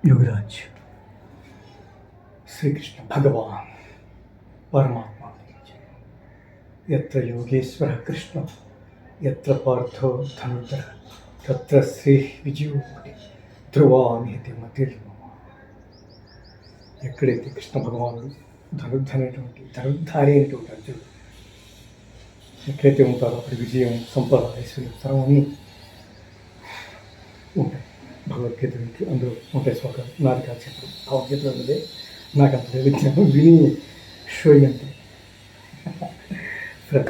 युगराज श्री कृष्ण भगवान परमात्मा यत्र योगेश्वर कृष्ण यत्र पार्थो धनुर्धर तत्र श्री विजयो ध्रुवा निहति मतिर्मम ఎక్కడైతే కృష్ణ భగవానుడు ధనుర్ధారి అనేటువంటి అర్జునుడు ఎక్కడైతే ఉంటారో అక్కడ విజయం సంపద ఐశ్వర్యం సర్వం అన్నీ ఉంటాయి. భగవద్గీత అందులో ఉంటాయి శ్లోకాలు. నాది కాదు చెప్పడం, భగవద్గీతలో ఉన్నదే నాకు అంత విజ్ఞానం విని షోయింగ్ అంతే. సరే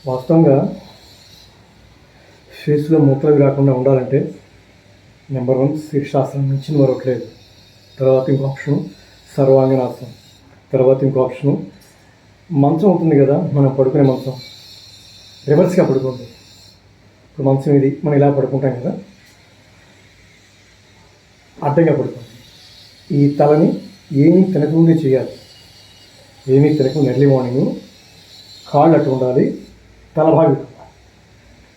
వాస్తవంగా ఫేస్లో మూతలు రాకుండా ఉండాలంటే నెంబర్ 1 శీర్షాసనం నుంచి మరొకలేదు. తర్వాత ఇంకో ఆప్షను సర్వాంగనాసనం. తర్వాత ఇంకో ఆప్షను మంచం ఉంటుంది కదా, మనం పడుకునే మంచం రివర్స్గా పడుకుంటుంది. ఇప్పుడు మంచం ఇది మనం ఇలా పడుకుంటాం కదా, అడ్డంగా పడుకుంటుంది. ఈ తలని ఏమీ తినకముందే చేయాలి. ఏమీ తినకుండా ఎర్లీ మార్నింగ్ కాళ్ళు అట్టు ఉండాలి, తల భాగం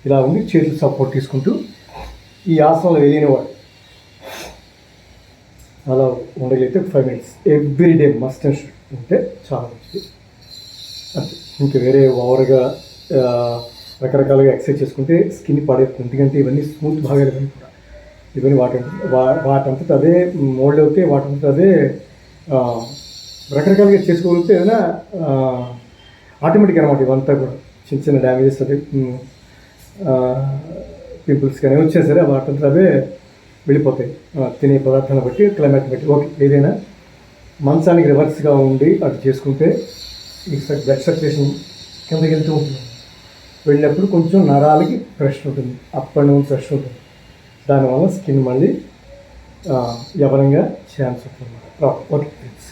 ఇలా ఉండి చేతులు సపోర్ట్ తీసుకుంటూ ఈ ఆసనంలో వెళ్ళినవాడు అలా ఉండగలిగితే 5 minutes every day must and should ఉంటే చాలా మంచిది. అంతే, ఇంకా వేరే ఓవర్గా రకరకాలుగా ఎక్సర్సైజ్ చేసుకుంటే స్కిన్ పాడైపోతుంది. ఎందుకంటే ఇవన్నీ స్మూత్ భాగాలు ఇవన్నీ కూడా ఇవన్నీ వాటంతట అదే మోల్డ్ అవుతే వాటంతట అదే రకరకాలుగా చేసుకోగలిగితే ఏదైనా ఆటోమేటిక్ అనమాట. ఇవంతా కూడా చిన్న చిన్న డ్యామేజెస్ అదే పింపుల్స్ కానీ వచ్చినా సరే వాటంతా అవే వెళ్ళిపోతాయి తినే పదార్థాలను బట్టి, క్లైమేట్ బట్టి. ఓకే, ఏదైనా మంచానికి రివర్స్గా ఉండి అటు చేసుకుంటే ఈ బ్లడ్ సర్క్యులేషన్ కిందకి వెళ్తూ ఉంటుంది. వెళ్ళినప్పుడు కొంచెం నరాలకి ప్రెషర్ ఉంటుంది, అప్ అండ్ డౌన్ ప్రెషర్ ఉంటుంది. దానివల్ల స్కిన్ మళ్ళీ యవనంగా ఛాన్స్ ఉంటుంది. Okay friends.